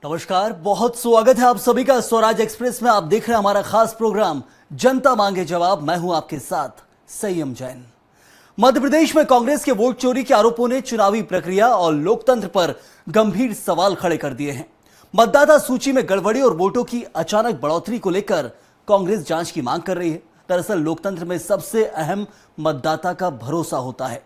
नमस्कार, बहुत स्वागत है आप सभी का स्वराज एक्सप्रेस में। आप देख रहे हैं हमारा खास प्रोग्राम जनता मांगे जवाब। मैं हूं आपके साथ संयम जैन। मध्य प्रदेश में कांग्रेस के वोट चोरी के आरोपों ने चुनावी प्रक्रिया और लोकतंत्र पर गंभीर सवाल खड़े कर दिए हैं। मतदाता सूची में गड़बड़ी और वोटों की अचानक बढ़ोतरी को लेकर कांग्रेस जांच की मांग कर रही है। दरअसल लोकतंत्र में सबसे अहम मतदाता का भरोसा होता है,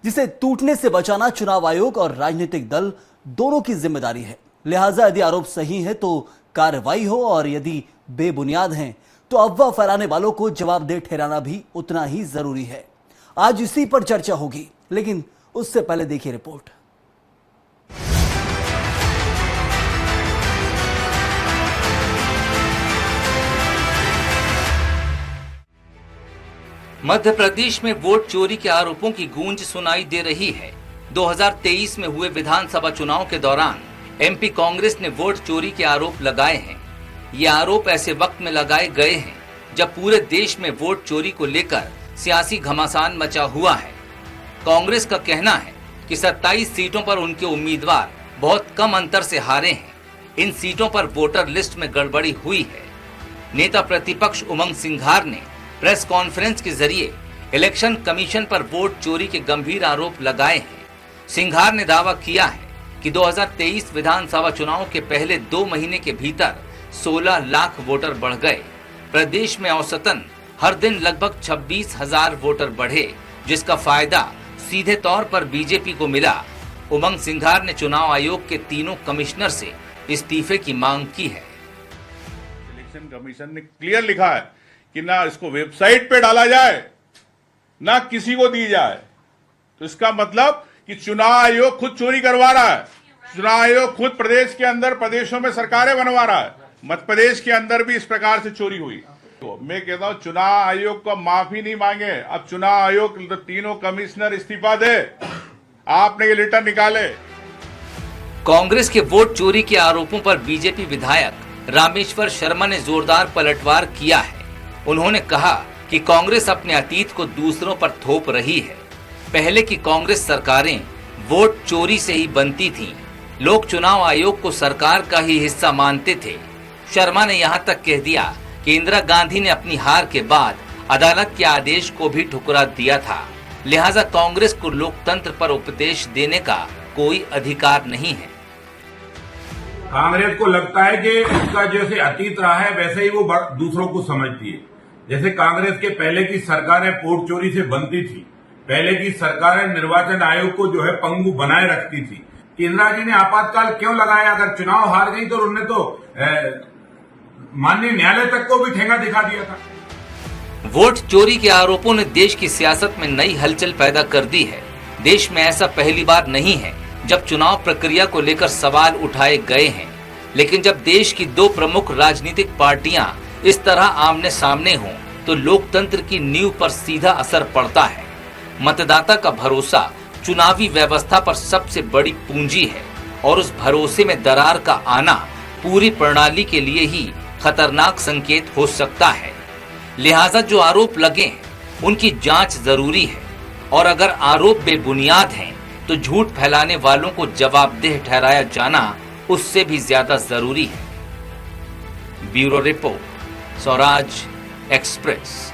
जिसे टूटने से बचाना चुनाव आयोग और राजनीतिक दल दोनों की जिम्मेदारी है। लिहाजा यदि आरोप सही है तो कार्रवाई हो, और यदि बेबुनियाद हैं तो अफवाह फैलाने वालों को जवाबदेह ठहराना भी उतना ही जरूरी है। आज इसी पर चर्चा होगी, लेकिन उससे पहले देखिए रिपोर्ट। मध्य प्रदेश में वोट चोरी के आरोपों की गूंज सुनाई दे रही है। 2023 में हुए विधानसभा चुनाव के दौरान एमपी कांग्रेस ने वोट चोरी के आरोप लगाए हैं। ये आरोप ऐसे वक्त में लगाए गए हैं जब पूरे देश में वोट चोरी को लेकर सियासी घमासान मचा हुआ है। कांग्रेस का कहना है कि 27 सीटों पर उनके उम्मीदवार बहुत कम अंतर से हारे हैं। इन सीटों पर वोटर लिस्ट में गड़बड़ी हुई है। नेता प्रतिपक्ष उमंग सिंघार ने प्रेस कॉन्फ्रेंस के जरिए इलेक्शन कमीशन पर वोट चोरी के गंभीर आरोप लगाए हैं। सिंघार ने दावा किया है कि 2023 विधानसभा चुनाव के पहले 2 महीने के भीतर 16 लाख वोटर बढ़ गए। प्रदेश में औसतन हर दिन लगभग 26,000 वोटर बढ़े, जिसका फायदा सीधे तौर पर बीजेपी को मिला। उमंग सिंघार ने चुनाव आयोग के तीनों कमिश्नर से इस्तीफे की मांग की है। इलेक्शन कमीशन ने क्लियर लिखा है कि ना इसको वेबसाइट पे डाला जाए, ना किसी को दी जाए। तो इसका मतलब कि चुनाव आयोग खुद चोरी करवा रहा है। चुनाव आयोग खुद प्रदेश के अंदर प्रदेशों में सरकारें बनवा रहा है। मध्य प्रदेश के अंदर भी इस प्रकार से चोरी हुई। तो मैं कहता हूं चुनाव आयोग को माफी नहीं मांगे। अब चुनाव आयोग तीनों कमिश्नर इस्तीफा दे, आपने ये लेटर निकाले। कांग्रेस के वोट चोरी के आरोपों पर बीजेपी विधायक रामेश्वर शर्मा ने जोरदार पलटवार किया है। उन्होंने कहा कि कांग्रेस अपने अतीत को दूसरों पर थोप रही है। पहले की कांग्रेस सरकारें वोट चोरी से ही बनती थीं। लोग चुनाव आयोग को सरकार का ही हिस्सा मानते थे। शर्मा ने यहां तक कह दिया कि इंदिरा गांधी ने अपनी हार के बाद अदालत के आदेश को भी ठुकरा दिया था। लिहाजा कांग्रेस को लोकतंत्र पर उपदेश देने का कोई अधिकार नहीं है। कांग्रेस को लगता है कि उसका जैसे अतीत रहा है वैसे ही वो दूसरों को समझती है। जैसे कांग्रेस के पहले की सरकारें वोट चोरी से बनती थी, पहले की सरकारें निर्वाचन आयोग को जो है पंगु बनाए रखती थी। इंदिरा जी ने आपातकाल क्यों लगाया? अगर चुनाव हार गई तो उन्होंने तो माननीय न्यायालय तक को भी ठेंगा दिखा दिया था। वोट चोरी के आरोपों ने देश की सियासत में नई हलचल पैदा कर दी है। देश में ऐसा पहली बार नहीं है जब चुनाव प्रक्रिया को लेकर सवाल उठाए गए हैं, लेकिन जब देश की 2 प्रमुख राजनीतिक पार्टियां इस तरह आमने सामने हों तो लोकतंत्र की नींव पर सीधा असर पड़ता है। मतदाता का भरोसा चुनावी व्यवस्था पर सबसे बड़ी पूंजी है, और उस भरोसे में दरार का आना पूरी प्रणाली के लिए ही खतरनाक संकेत हो सकता है। लिहाजा जो आरोप लगे हैं उनकी जांच जरूरी है, और अगर आरोप बेबुनियाद हैं तो झूठ फैलाने वालों को जवाबदेह ठहराया जाना उससे भी ज्यादा जरूरी है। Bureau report, Swaraj express.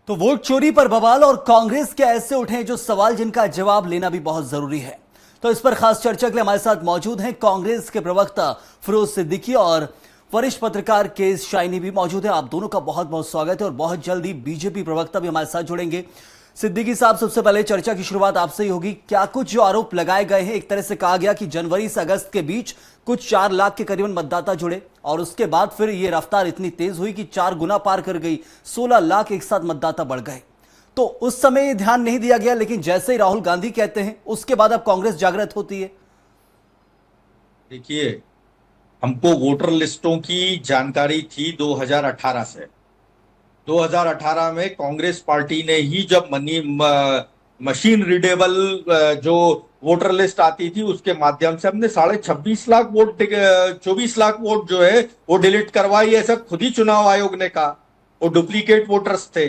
तो वोट चोरी पर बवाल और कांग्रेस के ऐसे उठे जो सवाल जिनका जवाब लेना भी बहुत जरूरी है। तो इस पर खास चर्चा के लिए हमारे साथ मौजूद हैं कांग्रेस के प्रवक्ता फिरोज सिद्दीकी और वरिष्ठ पत्रकार केस शाइनी भी मौजूद है। आप दोनों का बहुत बहुत स्वागत है, और बहुत जल्दी बीजेपी प्रवक्ता भी हमारे साथ जुड़ेंगे। सिद्दीकी साहब, सबसे पहले चर्चा की शुरुआत आपसे ही होगी। क्या कुछ जो आरोप लगाए गए हैं, एक तरह से कहा गया कि जनवरी से अगस्त के बीच कुछ 4 लाख के करीबन मतदाता जुड़े, और उसके बाद फिर ये रफ्तार इतनी तेज हुई कि 4 गुना पार कर गई, 16 लाख एक साथ मतदाता बढ़ गए। तो उस समय ये ध्यान नहीं दिया गया, लेकिन जैसे ही राहुल गांधी कहते हैं उसके बाद अब कांग्रेस जागृत होती है। देखिए, हमको वोटर लिस्टों की जानकारी थी 2018 से। 2018 में कांग्रेस पार्टी ने ही जब मशीन रीडेबल जो वोटर लिस्ट आती थी उसके माध्यम से हमने 26.5 लाख वोट 24 लाख वोट जो है वो डिलीट करवाई। ऐसा खुद ही चुनाव आयोग ने कहा, वो डुप्लीकेट वोटर्स थे।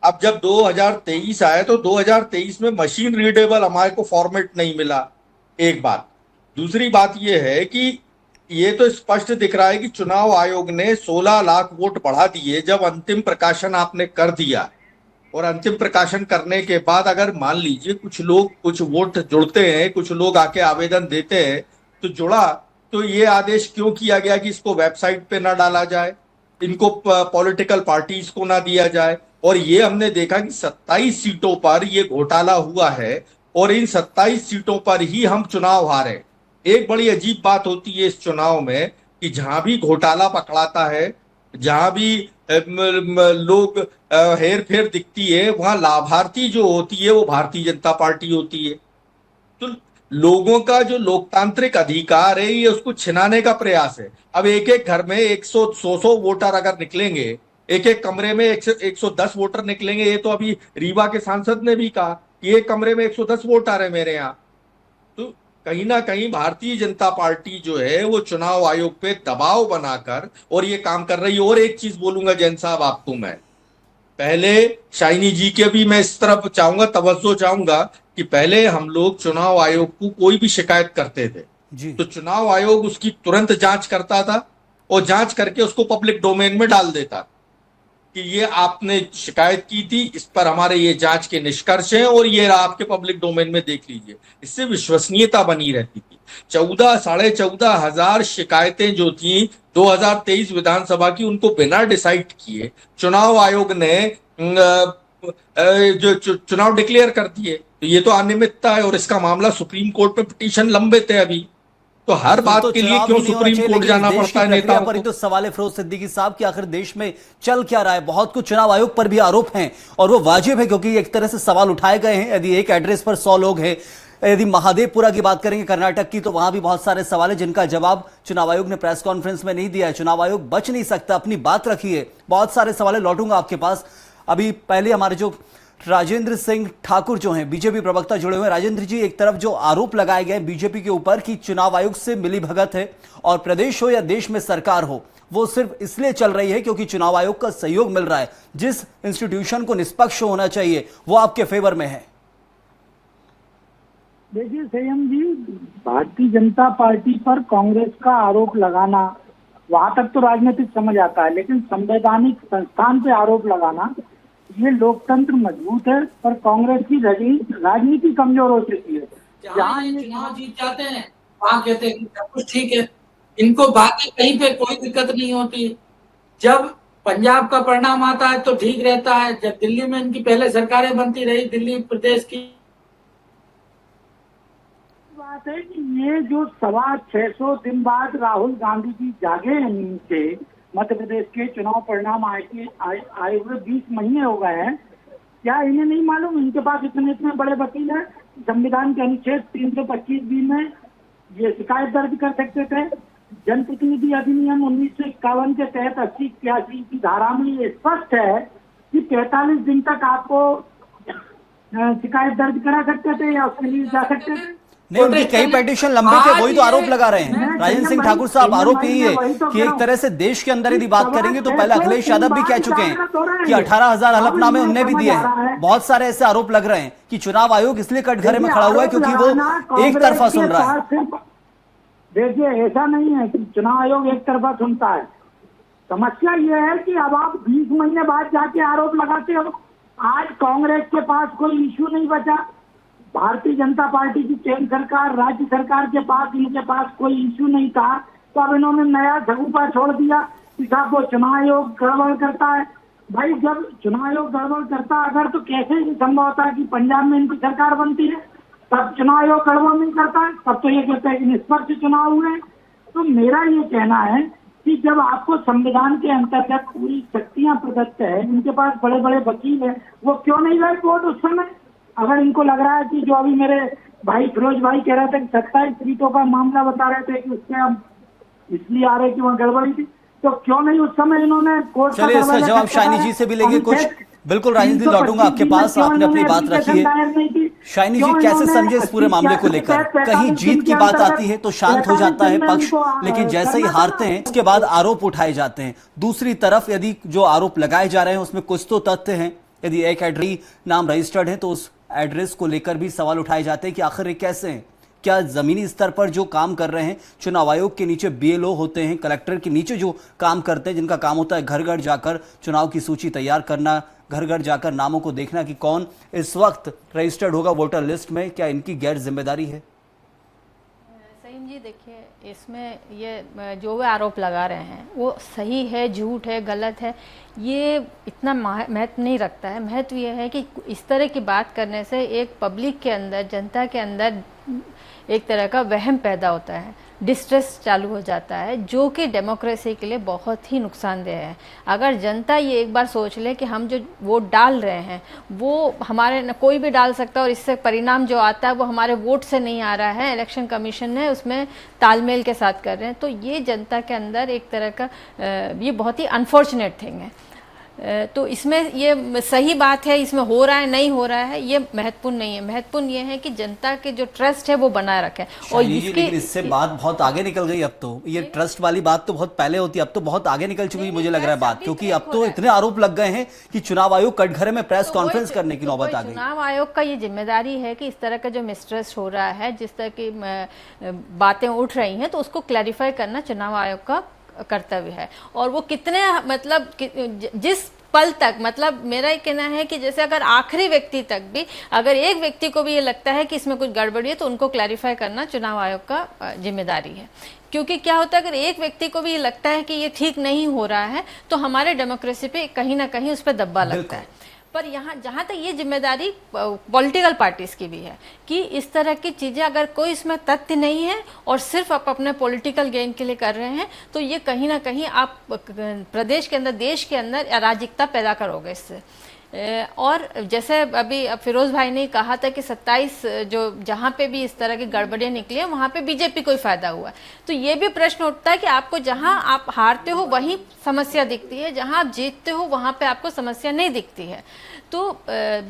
अब जब 2023 आया तो 2023 में मशीन रीडेबल हमारे को फॉर्मेट नहीं मिला, एक बात। दूसरी बात यह है कि ये तो स्पष्ट दिख रहा है कि चुनाव आयोग ने 16 लाख वोट बढ़ा दिए जब अंतिम प्रकाशन आपने कर दिया। और अंतिम प्रकाशन करने के बाद अगर मान लीजिए कुछ लोग कुछ वोट जुड़ते हैं, कुछ लोग आके आवेदन देते हैं, तो जुड़ा तो ये आदेश क्यों किया गया कि इसको वेबसाइट पे ना डाला जाए, इनको पॉलिटिकल पार्टीज को ना दिया जाए। और ये हमने देखा कि 27 सीटों पर ये घोटाला हुआ है और इन 27 सीटों पर ही हम चुनाव हारे। एक बड़ी अजीब बात होती है इस चुनाव में कि जहां भी घोटाला पकड़ाता है, जहां भी लोग हेर फेर दिखती है, वहां लाभार्थी जो होती है वो भारतीय जनता पार्टी होती है। तो लोगों का जो लोकतांत्रिक अधिकार है ये उसको छिनाने का प्रयास है। अब एक एक घर में 100 वोटर अगर निकलेंगे, एक एक कमरे में 110 वोटर निकलेंगे। ये तो अभी रीवा के सांसद ने भी कहा कि एक कमरे में 110 वोटर है मेरे यहाँ। तो कहीं ना कहीं भारतीय जनता पार्टी जो है वो चुनाव आयोग पे दबाव बनाकर और ये काम कर रही है। और एक चीज बोलूंगा जैन साहब आपको, मैं पहले शाइनी जी के भी मैं इस तरफ चाहूंगा, तवज्जो चाहूंगा कि पहले हम लोग चुनाव आयोग को कोई भी शिकायत करते थे जी। तो चुनाव आयोग उसकी तुरंत जांच करता था और जांच करके उसको पब्लिक डोमेन में डाल देता कि ये आपने शिकायत की थी, इस पर हमारे ये जांच के निष्कर्ष हैं और ये आपके पब्लिक डोमेन में देख लीजिए। इससे विश्वसनीयता बनी रहती थी। 14,500 शिकायतें जो थी 2023 विधानसभा की, उनको बिना डिसाइड किए चुनाव आयोग ने जो चुनाव डिक्लेयर कर दिए। तो ये तो अनियमितता है और इसका मामला सुप्रीम कोर्ट में पिटीशन लंबित है अभी। तो हर बात के लिए क्यों सुप्रीम कोर्ट जाना पड़ता है नेताओं पर? को? तो सवाल है फिरोज सिद्दीकी साहब कि आखिर देश में चल क्या रहा है। बहुत कुछ चुनाव आयोग पर भी आरोप हैं और वो वाजिब है क्योंकि एक तरह से सवाल उठाए गए हैं। यदि एक एड्रेस पर 100 लोग हैं, यदि महादेवपुरा की बात करेंगे कर्नाटक की, तो वहां भी बहुत सारे सवाल है जिनका जवाब चुनाव आयोग ने प्रेस कॉन्फ्रेंस में नहीं दिया है। चुनाव आयोग बच नहीं सकता, अपनी बात रखिए। बहुत सारे सवाल है, लौटूंगा आपके पास। अभी पहले हमारे जो राजेंद्र सिंह ठाकुर जो हैं बीजेपी प्रवक्ता जुड़े हुए हैं। राजेंद्र जी, एक तरफ जो आरोप लगाए गए बीजेपी के ऊपर कि चुनाव आयोग से मिली भगत है और प्रदेश हो या देश में सरकार हो वो सिर्फ इसलिए चल रही है क्योंकि चुनाव आयोग का सहयोग मिल रहा है। जिस इंस्टीट्यूशन को निष्पक्ष होना चाहिए वो आपके फेवर में है। देखिए संयम जी, भारतीय जनता पार्टी पर कांग्रेस का आरोप लगाना वहां तक तो राजनीतिक समझ आता है, लेकिन संवैधानिक संस्थान पे आरोप लगाना, ये लोकतंत्र मजबूत है पर कांग्रेस की राजनीति कमजोर हो चुकी है। जहाँ ये चुनाव जीत जाते हैं वहाँ कहते हैं कि सब कुछ ठीक है, इनको बाकी कहीं पे कोई दिक्कत नहीं होती। जब पंजाब का परिणाम आता है तो ठीक रहता है। जब दिल्ली में इनकी पहले सरकारें बनती रही, दिल्ली प्रदेश की बात है कि ये जो 650 दिन बाद राहुल गांधी जी जागे हैं नींद से, मध्य प्रदेश के चुनाव परिणाम आए हुए 20 महीने हो गए हैं, क्या इन्हें नहीं मालूम? इनके पास इतने बड़े वकील हैं, संविधान के अनुच्छेद 325B में ये शिकायत दर्ज कर सकते थे। जनप्रतिनिधि अधिनियम 1951 के तहत 80-81 की धारा में ये स्पष्ट है कि 45 दिन तक आपको शिकायत दर्ज करा सकते थे या उसके लिए जा सकते थे। नहीं, उनकी कई पेटिशन लंबित है, वही तो आरोप लगा रहे हैं राजेंद्र सिंह ठाकुर साहब। आरोप यही है कि एक तरह से देश के अंदर यदि बात करेंगे तो पहले अखिलेश यादव भी कह चुके हैं कि 18,000 हलफनामे उनने भी दिए हैं। बहुत सारे ऐसे आरोप लग रहे हैं कि चुनाव आयोग इसलिए कटघरे में खड़ा हुआ है क्योंकि वो एक तरफा सुन रहा है। देखिए, ऐसा नहीं है कि चुनाव आयोग एक तरफा सुनता है। समस्या ये है कि अब आप 20 महीने बाद जाके आरोप लगाते हो। आज कांग्रेस के पास कोई इश्यू नहीं बचा। भारतीय जनता पार्टी की केंद्र सरकार, राज्य सरकार के पास, इनके पास कोई इश्यू नहीं था, तो अब इन्होंने नया झगूपा छोड़ दिया कि साहब वो चुनाव आयोग गड़बड़ करता है। भाई, जब चुनाव आयोग गड़बड़ करता अगर तो कैसे संभव होता है कि पंजाब में इनकी सरकार बनती है, तब चुनाव आयोग गड़बड़ नहीं करता है, तब तो ये कहते हैं कि निष्पक्ष चुनाव हुए। तो मेरा ये कहना है कि जब आपको संविधान के अंतर्गत पूरी शक्तियां प्रदत्त है, इनके पास बड़े बड़े वकील है, वो क्यों नहीं गए कोर्ट उस समय? अगर इनको लग रहा है कि जो अभी मेरे भाई फिरोज भाई कह रहे थे कि 27 सीटों का मामला बता रहे थे कि उसके हम इसलिए आ रहे कि वहाँ गड़बड़ी थी, तो क्यों नहीं उस समय इन्होंने कोर्ट? चलिए, इसका जवाब शाइनी जी से भी लेंगे कुछ। बिल्कुल राजेंद्र जी, लौटूंगा आपके पास, आपने अपनी बात रखी है। शाइनी जी, कैसे समझे इस पूरे मामले को लेकर? कहीं जीत की बात आती है तो शांत हो जाता है पक्ष, लेकिन जैसे ही हारते हैं उसके बाद आरोप उठाए जाते हैं। दूसरी तरफ यदि जो आरोप लगाए जा रहे हैं उसमें कुछ तो तथ्य हैं। यदि एक एड्रेस नाम रजिस्टर्ड है तो उस एड्रेस को लेकर भी सवाल उठाए जाते हैं कि आखिर ये कैसे हैं, क्या जमीनी स्तर पर जो काम कर रहे हैं चुनाव आयोग के नीचे BLO होते हैं, कलेक्टर के नीचे जो काम करते हैं, जिनका काम होता है घर घर जाकर चुनाव की सूची तैयार करना, घर घर जाकर नामों को देखना कि कौन इस वक्त रजिस्टर्ड होगा वोटर लिस्ट में, क्या इनकी गैर जिम्मेदारी है? सईम जी देखिए, इसमें ये जो वे आरोप लगा रहे हैं वो सही है, झूठ है, गलत है, ये इतना महत्व नहीं रखता है। महत्व ये है कि इस तरह की बात करने से एक पब्लिक के अंदर, जनता के अंदर एक तरह का वहम पैदा होता है, डिस्ट्रेस चालू हो जाता है, जो कि डेमोक्रेसी के लिए बहुत ही नुकसानदेह है। अगर जनता ये एक बार सोच ले कि हम जो वोट डाल रहे हैं वो हमारे न कोई भी डाल सकता है और इससे परिणाम जो आता है वो हमारे वोट से नहीं आ रहा है, इलेक्शन कमीशन ने उसमें तालमेल के साथ कर रहे हैं, तो ये जनता के अंदर एक तरह का ये बहुत ही अनफॉर्चुनेट थिंग है। तो इसमें ये सही बात है, इसमें हो रहा है नहीं हो रहा है ये महत्वपूर्ण नहीं है। महत्वपूर्ण ये है कि जनता के जो ट्रस्ट है वो बनाए रखें। और लेकिन इससे बात बहुत आगे निकल गई। अब तो ये ट्रस्ट वाली बात तो बहुत पहले होती है, अब तो बहुत आगे निकल चुकी है मुझे लग रहा है बात, क्योंकि अब तो इतने आरोप लग गए हैं कि चुनाव आयोग कटघरे में प्रेस कॉन्फ्रेंस करने की नौबत आ गई। चुनाव आयोग का ये जिम्मेदारी है कि इस तरह का जो मिसट्रस्ट हो रहा है, जिस तरह की बातें उठ रही हैं, तो उसको क्लैरिफाई करना चुनाव आयोग का कर्तव्य है। और वो कितने मतलब जिस पल तक, मतलब मेरा ये कहना है कि जैसे अगर आखिरी व्यक्ति तक भी, अगर एक व्यक्ति को भी ये लगता है कि इसमें कुछ गड़बड़ी है तो उनको क्लैरिफाई करना चुनाव आयोग का जिम्मेदारी है। क्योंकि क्या होता है, अगर एक व्यक्ति को भी ये लगता है कि ये ठीक नहीं हो रहा है तो हमारे डेमोक्रेसी पे कहीं ना कहीं उस पर दब्बा लगता है। पर यहाँ जहाँ तक ये जिम्मेदारी पॉलिटिकल पार्टीज की भी है कि इस तरह की चीज़ें, अगर कोई इसमें तथ्य नहीं है और सिर्फ आप अपने पॉलिटिकल गेन के लिए कर रहे हैं तो ये कहीं ना कहीं आप प्रदेश के अंदर, देश के अंदर अराजकता पैदा करोगे इससे। और जैसे अभी फिरोज भाई ने कहा था कि 27 जो जहाँ पे भी इस तरह की गड़बड़ियाँ निकली हैं वहाँ पे बीजेपी को ही फायदा हुआ, तो ये भी प्रश्न उठता है कि आपको जहाँ आप हारते हो वही समस्या दिखती है, जहाँ आप जीतते हो वहाँ पे आपको समस्या नहीं दिखती है। तो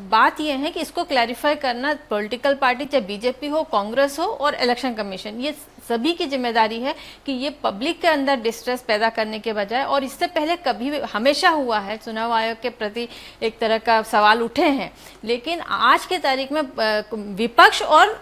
बात यह है कि इसको क्लैरिफाई करना पॉलिटिकल पार्टी, चाहे बीजेपी हो, कांग्रेस हो और इलेक्शन कमीशन, ये सभी की जिम्मेदारी है कि ये पब्लिक के अंदर डिस्ट्रेस पैदा करने के बजाय, और इससे पहले कभी भी हमेशा हुआ है, चुनाव आयोग के प्रति एक तरह का सवाल उठे हैं, लेकिन आज के तारीख में विपक्ष और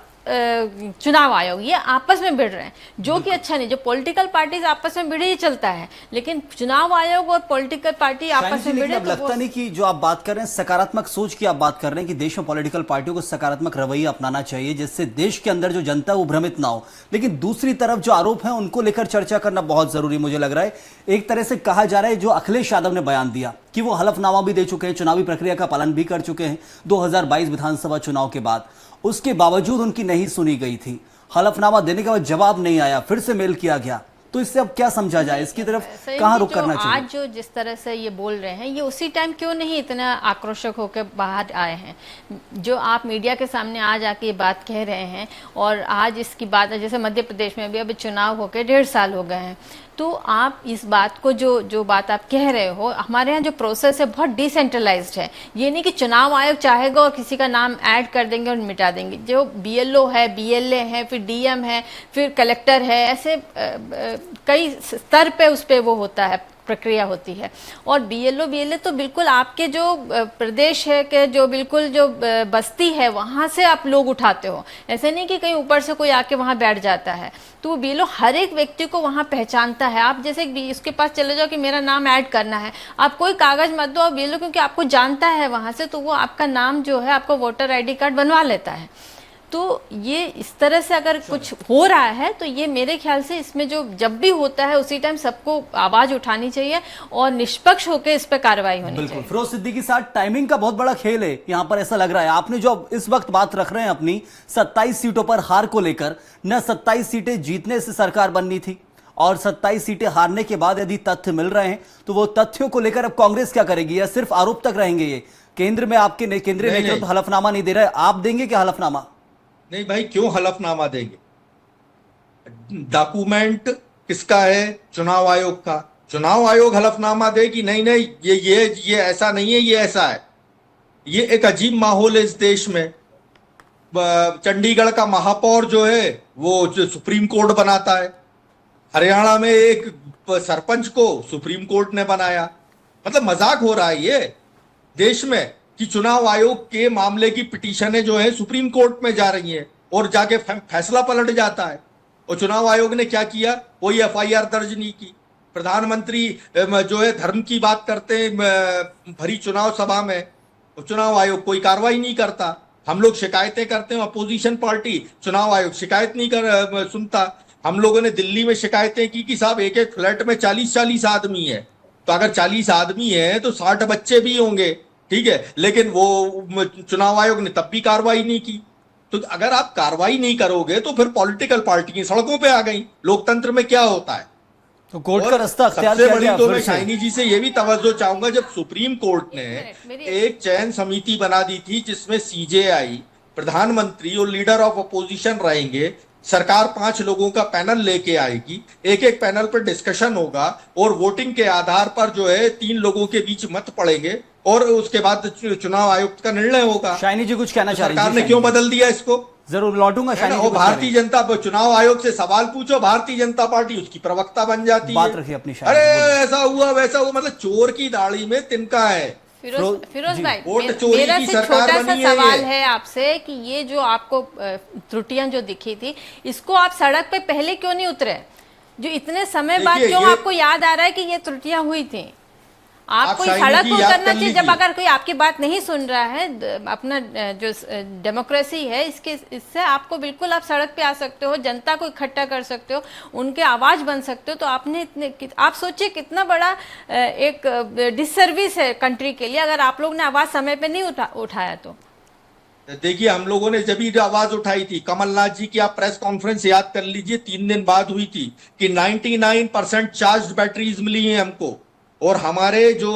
चुनाव आयोग ये आपस में भिड़ रहे हैं, जो कि अच्छा नहीं। जो पॉलिटिकल पार्टीज आपस में भिड़े ही चलता है, लेकिन चुनाव आयोग और पॉलिटिकल पार्टी आपस में भिड़े, अब लगता नहीं कि जो आप बात कर रहे हैं सकारात्मक सोच की आप बात कर रहे हैं कि देश में पॉलिटिकल पार्टियों को सकारात्मक रवैया अपनाना चाहिए जिससे देश के अंदर जो जनता है वो भ्रमित ना हो। लेकिन दूसरी तरफ जो आरोप है उनको लेकर चर्चा करना बहुत जरूरी मुझे लग रहा है। एक तरह से कहा जा रहा है, जो अखिलेश यादव ने बयान दिया कि वो हलफनामा भी दे चुके हैं, चुनावी प्रक्रिया का पालन भी कर चुके हैं 2022 विधानसभा चुनाव के बाद, उसके बावजूद उनकी नहीं सुनी गई थी। हलफनामा देने के बाद जवाब नहीं आया, फिर से मेल किया गया, तो इससे अब क्या समझा जाए, इसकी तरफ कहां रुख करना चाहिए? आज जो जिस तरह से ये बोल रहे हैं, ये उसी टाइम क्यों नहीं इतना आक्रोशक होकर बाहर आए हैं? जो आप मीडिया के सामने आज आके ये बात कह रहे हैं, और आज इसकी बात, जैसे मध्य प्रदेश में भी अभी चुनाव होकर 1.5 साल हो गए हैं, तो आप इस बात को जो बात आप कह रहे हो, हमारे यहाँ जो प्रोसेस है बहुत डिसेंट्रलाइज्ड है। ये नहीं कि चुनाव आयोग चाहेगा और किसी का नाम ऐड कर देंगे और मिटा देंगे। जो BLO है, BLA है, फिर DM है, फिर कलेक्टर है, ऐसे कई स्तर पे उस पर वो होता है, प्रक्रिया होती है। और BLA तो बिल्कुल आपके जो प्रदेश है के जो बिल्कुल जो बस्ती है वहाँ से आप लोग उठाते हो, ऐसे नहीं कि कहीं ऊपर से कोई आके वहाँ बैठ जाता है। तो वो BLO हर एक व्यक्ति को वहाँ पहचानता है। आप जैसे उसके पास चले जाओ कि मेरा नाम ऐड करना है, आप कोई कागज मत दो, BLO क्योंकि आपको जानता है वहाँ से, तो वो आपका नाम जो है आपको वोटर ID कार्ड बनवा लेता है। तो ये इस तरह से अगर कुछ हो रहा है तो ये मेरे ख्याल से इसमें जो जब भी होता है उसी टाइम सबको आवाज उठानी चाहिए और निष्पक्ष होकर इस पर कार्रवाई होनी चाहिए। फिरोज सिद्दीकी के साथ टाइमिंग का बहुत बड़ा खेल है यहाँ पर, ऐसा लग रहा है। आपने जो इस वक्त बात रख रहे हैं अपनी 27 सीटों पर हार को लेकर, न 27 सीटें जीतने से सरकार बननी थी, और 27 सीटें हारने के बाद यदि तथ्य मिल रहे हैं तो वो तथ्यों को लेकर अब कांग्रेस क्या करेगी, या सिर्फ आरोप तक रहेंगे? ये केंद्र में आपके केंद्रीय नेतृत्व हलफनामा नहीं दे रहा है, आप देंगे क्या हलफनामा? नहीं भाई, क्यों हलफनामा देंगे? डॉक्यूमेंट किसका है? चुनाव आयोग का। चुनाव आयोग हलफनामा दे कि नहीं नहीं ये ऐसा नहीं है, ये ऐसा है। ये एक अजीब माहौल है इस देश में। चंडीगढ़ का महापौर जो है वो जो सुप्रीम कोर्ट बनाता है, हरियाणा में एक सरपंच को सुप्रीम कोर्ट ने बनाया। मतलब मजाक हो रहा है ये देश में कि चुनाव आयोग के मामले की पिटीशनें जो है सुप्रीम कोर्ट में जा रही हैं। और जाके फैसला पलट जाता है। और चुनाव आयोग ने क्या किया, कोई एफआईआर दर्ज नहीं की। प्रधानमंत्री जो है धर्म की बात करते हैं भरी चुनाव सभा में, चुनाव आयोग कोई कार्रवाई नहीं करता। हम लोग शिकायतें करते हैं, अपोजिशन पार्टी, चुनाव आयोग शिकायत नहीं सुनता। हम लोगों ने दिल्ली में शिकायतें की कि साहब एक एक फ्लैट में 40-40 आदमी है, तो अगर 40 आदमी है तो 60 बच्चे भी होंगे, ठीक है, लेकिन वो चुनाव आयोग ने तब भी कार्रवाई नहीं की। तो अगर आप कार्रवाई नहीं करोगे तो फिर पॉलिटिकल पार्टी सड़कों पे आ गई। लोकतंत्र में क्या होता है, तो कोर्ट का रास्ता अख्तियार सबसे किया बड़ी गया तो फिर मैं से। शाइनी जी से ये भी तवज्जो चाहूंगा, जब सुप्रीम कोर्ट ने एक चयन समिति बना दी थी जिसमें सीजेआई, प्रधानमंत्री और लीडर ऑफ अपोजिशन रहेंगे, सरकार 5 लोगों का पैनल लेके आएगी, एक एक पैनल पर डिस्कशन होगा और वोटिंग के आधार पर जो है 3 लोगों के बीच मत पड़ेंगे और उसके बाद चुनाव आयुक्त का निर्णय होगा। शाइनी जी कुछ कहना चाह रही सरकार थी, ने शाइनी क्यों जी। बदल दिया इसको? जरूर लौटूंगा है ना, शाइनी जी और कुछ कह रही भारतीय जनता चुनाव आयोग से सवाल पूछो, भारतीय जनता पार्टी उसकी प्रवक्ता बन जाती बात है। रखिए अपनी शाइनी, अरे बोलिए। ऐसा हुआ वैसा हुआ, मतलब चोर की दाढ़ी में तिनका है। फिरोज जी, भाई, वोट चोरी मेरा की से सरकार छोटा सा बनी है सवाल ये। है आपसे कि ये जो आपको त्रुटियां जो दिखी थी, इसको आप सड़क पे पहले क्यों नहीं उतरे? जो इतने समय बाद देखिए, क्यों ये- आपको याद आ रहा है कि ये त्रुटियां हुई थी? आपको शाइनी सड़क जी को याद उतरना कर चाहिए। जब लीजिए। अगर कोई आपकी बात नहीं सुन रहा है, अपना जो डेमोक्रेसी है, इससे आपको बिल्कुल आप सड़क पे आ सकते हो, जनता को इकट्ठा कर सकते हो, उनके आवाज बन सकते हो। तो आपने आप सोचिए कितना बड़ा एक डिससर्विस है कंट्री के लिए अगर आप लोग ने आवाज समय पे नहीं उठाया तो। देखिए, हम लोगों ने जब भी आवाज उठाई थी, कमलनाथ जी की आप प्रेस कॉन्फ्रेंस याद कर लीजिए, 3 दिन बाद हुई थी कि 99% चार्ज बैटरीज मिली हैं हमको, और हमारे जो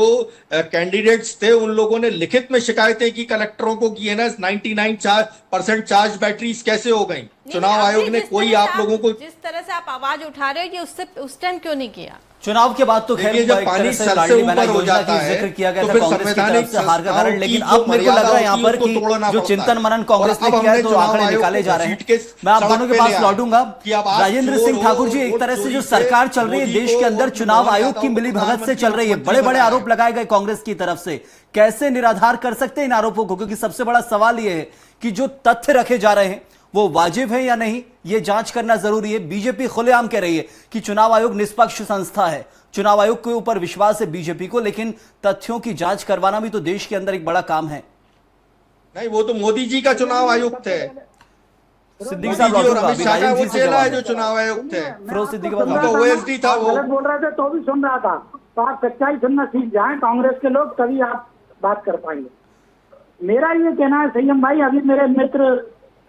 कैंडिडेट्स थे उन लोगों ने लिखित में शिकायतें की कलेक्टरों को कि है ना 99% चार्ज बैटरीज कैसे हो गई। चुनाव आयोग ने कोई आप लोगों को, जिस तरह से आप आवाज उठा रहे हो, ये उससे उस टाइम क्यों नहीं किया? चुनाव के बाद तो खैर देखिए, जब एक पानी तरह से सर से लाडली बहना ऊपर हो योजना जाता की है जिक्र किया गया तो था फिर कांग्रेस की तरफ संवैधानिक से हार का कारण, संस्थाओं लेकिन की अब जो मेरे को लग रहा है यहाँ मर्यादा पर होती है, उसको तोड़ना कि जो पड़ता है। चिंतन मनन कांग्रेस और ने अब किया है हमने तो चुनाव आंकड़े आयोग निकाले को जा रहे घसीट के हैं। मैं आप सड़क दोनों के पे पास ले आए लौटूंगा। कि अब आप राजेंद्र चोर सिंह हो, ठाकुर जी, एक वोट तरह से चोरी जो से सरकार चल रही है मोदी देश के को अंदर, और चुनाव मोहन आयोग यादव की को मिलीभगत से चल रही है, प्रधानमंत्री बड़े बड़े बनाया आरोप लगाए गए कांग्रेस की तरफ से। कैसे निराधार कर सकते हैं इन आरोपों को? क्योंकि सबसे बड़ा सवाल यह है कि जो तथ्य रखे जा रहे हैं वो वाजिब है या नहीं, ये जांच करना जरूरी है। बीजेपी खुलेआम कह रही है कि चुनाव आयोग निष्पक्ष संस्था है, चुनाव आयोग के ऊपर विश्वास है बीजेपी को, लेकिन तथ्यों की जांच करवाना भी तो देश के अंदर एक बड़ा काम है। नहीं, वो तो मोदी जी का चुनाव आयुक्त है, सिद्दीकी मोदी साहब जी और लौटूंगा, अमित अभी शाह का राजेंद्र वो जी से चेला है जवाब जो चुनाव आयुक्त है। फिरोज सिद्दीकी सुन रहा बाबू। था वो ना, OSD था आप वो। गलत बोल रहे थे तो भी सुन रहा था। तो आप सच्चाई सुनना सीख जाएं कांग्रेस के लोग, तभी आप बात कर पाएंगे। मेरा ये कहना है संयम भाई, अभी मेरे मित्र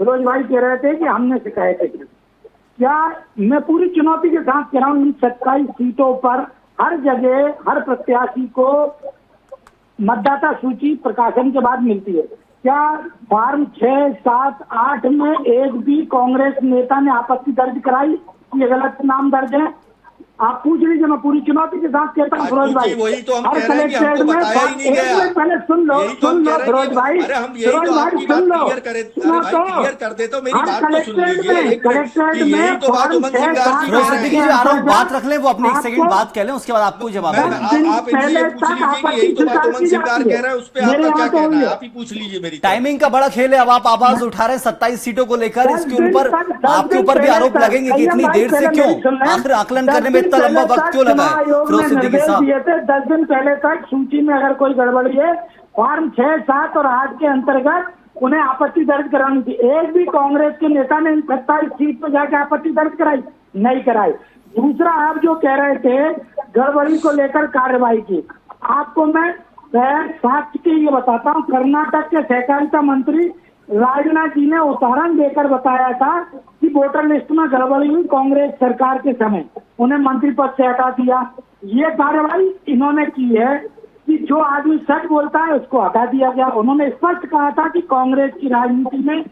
फिरोज भाई कह रहे थे कि हमने शिकायतें की। क्या मैं पूरी चुनौती के साथ कह रहा हूँ, इन 27 सीटों पर हर जगह हर प्रत्याशी को मतदाता सूची प्रकाशन के बाद मिलती है। क्या फॉर्म 6, 7, 8 में एक भी कांग्रेस नेता ने आपत्ति दर्ज कराई कि ये गलत नाम दर्ज है? आप पूछ लीजिए, मैं पूरी चुनौती के साथ कहता हूँ फिरोज भाई। वही तो हम हर कह रहे हैं कि कलेक्ट्रेट हमको में बताया ही नहीं एक गया। मिनट पहले सुन लो, यही तो हम सुन लो कह रहे हैं फिरोज कि- भाई, अरे हम यही फिरोज तो भाई आपकी सुन बात लो, क्लियर करे, सुनो अरे भाई क्लियर कर दे तो मेरी हर बात तो सुन कलेक्ट्रेट लीजिए। में- एक कलेक्ट्रेट कि यही में तो बात फॉर्म उमंग 6, सिंह गार 7, जी फिरोज कह रहे सिद्दीकी हैं। जी, आ रहा हूं, बात रख लें, वो अपनी एक आपको- सेकंड बात कह लें, उसके बाद आपको जवाब मैं- देंगे। आप इनसे पहले पूछ तक लीजिए कि आपत्ति यही तो बात स्वीकार उमंग की सिंह गार जाती है। कह रहा है, उस पर मेरे आपका क्या यहाँ तो कहना है? हुई है। आप ही पूछ लीजिए मेरी तरफ। टाइमिंग का बड़ा खेल है, अब आप आवाज उठा रहे हैं 27 सीटों को लेकर, इसके ऊपर आपके ऊपर भी आरोप लगेंगे कि इतनी देर से क्यों, आखिर आकलन करने में इतना लंबा वक्त क्यों लगा है? फिरोज सिद्दीकी निर्देश साहब, दिए थे 10 दिन पहले तक सूची में अगर कोई गड़बड़ी है, फॉर्म 6, 7 और 8 के अंतर्गत उन्हें आपत्ति दर्ज करानी थी। एक भी कांग्रेस के नेता ने इन 27 सीट पर जाकर आपत्ति दर्ज कराई? नहीं कराई। दूसरा, आप जो कह रहे थे गड़बड़ी को लेकर कार्रवाई की, आपको मैं साक्ष्य के ये बताता हूँ। कर्नाटक के सहकारिता मंत्री राजनाथ जी ने उदाहरण देकर बताया था कि वोटर लिस्ट में गड़बड़ी हुई कांग्रेस सरकार के समय, उन्हें मंत्री पद से हटा दिया। ये कार्रवाई इन्होंने की है कि जो आदमी सच बोलता है उसको हटा दिया गया। उन्होंने स्पष्ट कहा था कि कांग्रेस की राजनीति में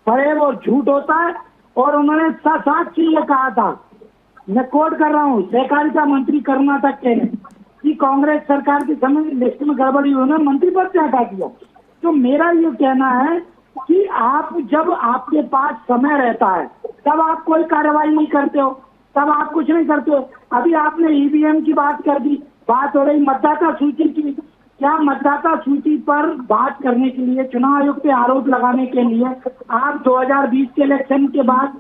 फरेब और झूठ होता है, और उन्होंने साक्ष्य ये कहा था, मैं कोट कर रहा हूँ, सहकारिता मंत्री कर्नाटक के ने, कि कांग्रेस सरकार के समय लिस्ट में गड़बड़ी उन्होंने मंत्री पद से हटा दिया। तो मेरा ये कहना है कि आप जब आपके पास समय रहता है तब आप कोई कार्रवाई नहीं करते हो, तब आप कुछ नहीं करते हो। अभी आपने ईवीएम की बात कर दी, बात हो रही मतदाता सूची की, क्या मतदाता सूची पर बात करने के लिए, चुनाव आयोग पे आरोप लगाने के लिए आप 2020 के इलेक्शन के बाद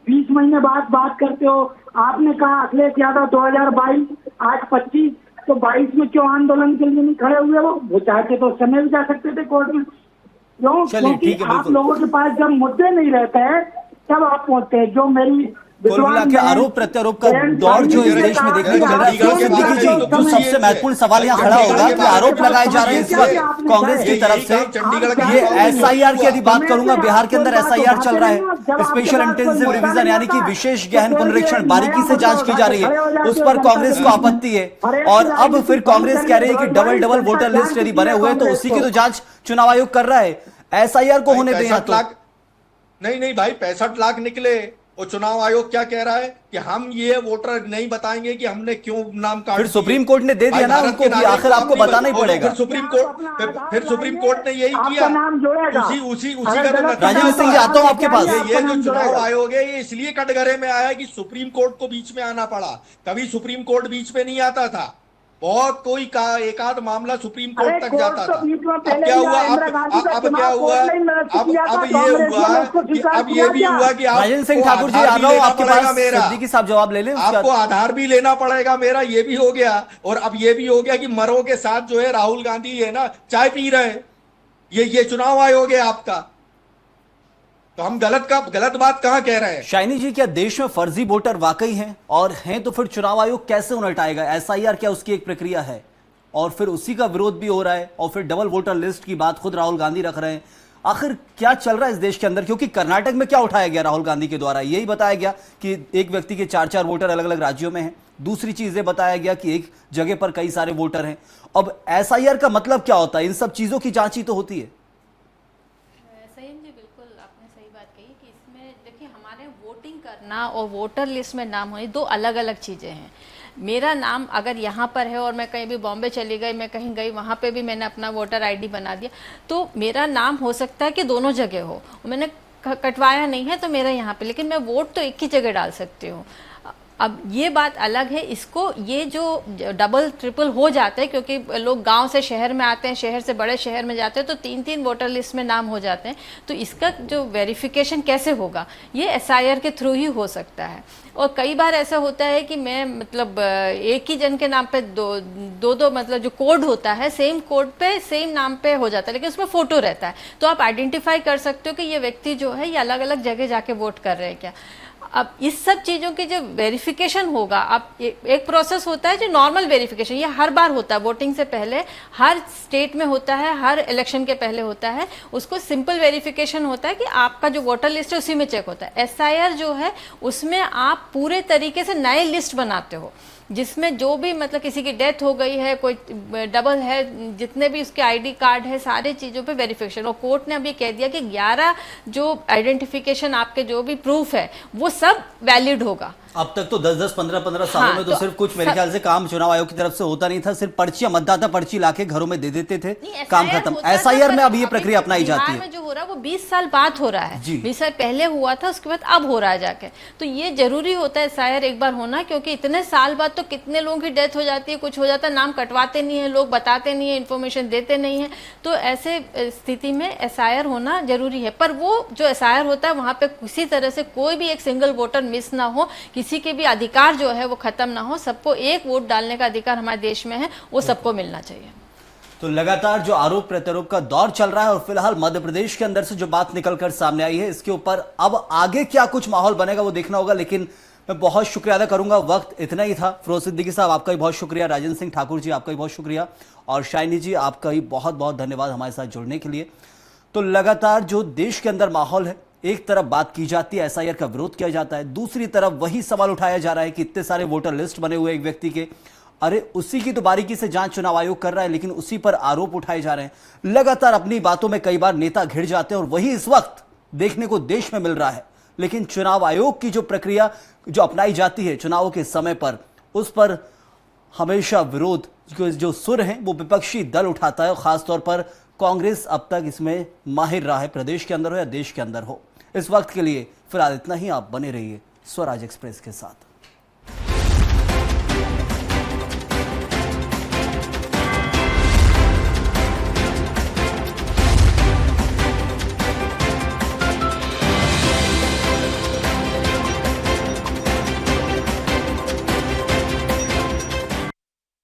20 महीने बाद बात करते हो? आपने कहा अखिलेश यादव 2022, आज 25, तो 22 में क्यों आंदोलन के लिए नहीं खड़े हुए? वो चाहते तो समय भी जा सकते थे कोर्ट में। क्यों? चलिए, क्योंकि ठीक है, आप बिल्कुल। लोगों के पास जब मुद्दे नहीं रहते हैं तब आप पहुंचते हैं। जो मेरी कुल मिला के आरोप प्रत्यारोप का दौर जो इस देश में देखने को मिल रहा है, फिरोज सिद्दीकी जी, जो सबसे महत्वपूर्ण सवाल यहाँ खड़ा होगा कि आरोप लगाए जा रहे हैं इस वक्त कांग्रेस की तरफ से, ये एसआईआर की यदि बात करूंगा, बिहार के अंदर एसआईआर चल रहा है, स्पेशल इंटेंसिव रिवीजन यानी कि विशेष गहन पुनरीक्षण, बारीकी से जांच की जा रही है, उस पर कांग्रेस को आपत्ति है। और अब फिर कांग्रेस कह रही है कि डबल डबल वोटर लिस्ट यदि बने हुए हैं तो उसी की तो जांच चुनाव आयोग कर रहा है, एसआईआर को होने दें। तो नहीं भाई, 65 लाख निकले और चुनाव आयोग क्या कह रहा है कि हम ये वोटर नहीं बताएंगे कि हमने क्यों नाम काट फिर सुप्रीम कोर्ट ने दे दिया ना उनको कि आखिर आपको बताना ही पड़ेगा। फिर सुप्रीम कोर्ट ने यही किया, उसी का राजेंद्र सिंह जी, आता हूं आपके पास। ये जो चुनाव आयोग है ये इसलिए कटघरे में आया कि सुप्रीम कोर्ट को बीच में आना पड़ा। कभी सुप्रीम कोर्ट बीच में नहीं आता था, बहुत कोई का एक आध मामला सुप्रीम कोर्ट तक जाता था। अब क्या हुआ? अब क्या हुआ? अब ये हुआ कि अब ये भी हुआ कि राजेंद्र सिंह ठाकुर जी, आ रहा हूं आपके पास, सिद्दीकी साहब जवाब ले लें। आपको आधार भी लेना पड़ेगा मेरा, ये भी हो गया। और अब ये भी हो गया कि मरों के साथ जो है राहुल गांधी है ना चाय पी रहे हैं, ये चुनाव आयोग है आपका। तो हम गलत बात कहां कह रहे हैं? शाइनी जी, क्या देश में फर्जी वोटर वाकई हैं, और हैं तो फिर चुनाव आयोग कैसे उन्हें हटाएगा? एसआईआर क्या उसकी एक प्रक्रिया है, और फिर उसी का विरोध भी हो रहा है, और फिर डबल वोटर लिस्ट की बात खुद राहुल गांधी रख रहे हैं। आखिर क्या चल रहा है इस देश के अंदर? क्योंकि कर्नाटक में क्या उठाया गया राहुल गांधी के द्वारा? यही बताया गया कि एक व्यक्ति के 4-4 वोटर अलग अलग राज्यों में हैं। दूसरी चीज ये बताया गया कि एक जगह पर कई सारे वोटर हैं। अब एसआईआर का मतलब क्या होता है? इन सब चीजों की जांच ही तो होती है। करना और वोटर लिस्ट में नाम होने दो अलग अलग चीज़ें हैं। मेरा नाम अगर यहाँ पर है और मैं कहीं भी बॉम्बे चली गई, मैं कहीं गई, वहाँ पे भी मैंने अपना वोटर आईडी बना दिया, तो मेरा नाम हो सकता है कि दोनों जगह हो। मैंने कटवाया नहीं है तो मेरा यहाँ पे, लेकिन मैं वोट तो एक ही जगह डाल सकती हूँ। अब ये बात अलग है, इसको ये जो डबल ट्रिपल हो जाते हैं, क्योंकि लोग गांव से शहर में आते हैं, शहर से बड़े शहर में जाते हैं, तो 3-3 वोटर लिस्ट में नाम हो जाते हैं। तो इसका जो वेरिफिकेशन कैसे होगा, ये एसआईआर के थ्रू ही हो सकता है। और कई बार ऐसा होता है कि मैं मतलब एक ही जन के नाम पे दो मतलब जो कोड होता है, सेम कोड पे सेम नाम पे हो जाता है, लेकिन उसमें फोटो रहता है, तो आप आइडेंटिफाई कर सकते हो कि ये व्यक्ति जो है ये अलग अलग जगह जाके वोट कर रहे हैं क्या। अब इस सब चीज़ों की जो वेरिफिकेशन होगा, अब एक प्रोसेस होता है जो नॉर्मल वेरिफिकेशन, ये हर बार होता है, वोटिंग से पहले हर स्टेट में होता है, हर इलेक्शन के पहले होता है। उसको सिंपल वेरिफिकेशन होता है कि आपका जो वोटर लिस्ट है उसी में चेक होता है। एसआईआर जो है उसमें आप पूरे तरीके से नए लिस्ट बनाते हो, जिसमें जो भी मतलब किसी की डेथ हो गई है, कोई डबल है, जितने भी उसके आईडी कार्ड है, सारी चीज़ों पे वेरिफिकेशन। और कोर्ट ने अभी कह दिया कि 11 जो आइडेंटिफिकेशन आपके जो भी प्रूफ है वो सब वैलिड होगा। अब तक तो 10-10, 15-15 सालों में तो सिर्फ कुछ मेरे ख्याल से काम चुनाव आयोग की तरफ से होता नहीं था, सिर्फ पर्चियां, मतदाता पर्ची लाके घरों में दे देते थे, काम खत्म। एसआईआर में अब ये प्रक्रिया अपनाई जाती है। जो हो रहा है वो 20 साल बाद हो रहा है, 20 साल पहले हुआ था, उसके बाद अब हो रहा है जाके। तो ये जरूरी होता है एसआईआर एक बार होना, क्योंकि इतने साल बाद तो कितने लोगों की डेथ हो जाती है, कुछ हो जाता है, नाम कटवाते नहीं है लोग, बताते नहीं है, इन्फॉर्मेशन देते नहीं है। तो ऐसे स्थिति में एसआईआर होना जरूरी है। पर वो जो एसआईआर होता है वहां पे किसी तरह से कोई भी एक सिंगल वोटर मिस ना हो, किसी के भी अधिकार जो है वो खत्म ना हो, सबको एक वोट डालने का अधिकार हमारे देश में है, वो सबको मिलना चाहिए। तो लगातार जो आरोप प्रत्यारोप का दौर चल रहा है, और फिलहाल मध्य प्रदेश के अंदर से जो बात निकलकर सामने आई है, इसके ऊपर अब आगे क्या कुछ माहौल बनेगा वो देखना होगा। लेकिन मैं बहुत शुक्रिया अदा करूंगा, वक्त इतना ही था। फिरोज सिद्दीकी साहब आपका भी बहुत शुक्रिया, राजेंद्र सिंह ठाकुर जी आपका भी बहुत शुक्रिया, और शाइनी जी आपका भी बहुत बहुत धन्यवाद हमारे साथ जुड़ने के लिए। तो लगातार जो देश के अंदर माहौल है, एक तरफ बात की जाती है, एसआईआर का विरोध किया जाता है, दूसरी तरफ वही सवाल उठाया जा रहा है कि इतने सारे वोटर लिस्ट बने हुए एक व्यक्ति के, अरे उसी की तो बारीकी से जांच चुनाव आयोग कर रहा है, लेकिन उसी पर आरोप उठाए जा रहे हैं। लगातार अपनी बातों में कई बार नेता घिर जाते हैं, और वही इस वक्त देखने को देश में मिल रहा है। लेकिन चुनाव आयोग की जो प्रक्रिया जो अपनाई जाती है चुनावों के समय पर, उस पर हमेशा विरोध जो सुर हैं वो विपक्षी दल उठाता है, और खासतौर पर कांग्रेस अब तक इसमें माहिर रहा है, प्रदेश के अंदर हो या देश के अंदर हो। इस वक्त के लिए फिलहाल इतना ही। आप बने रहिए स्वराज एक्सप्रेस के साथ।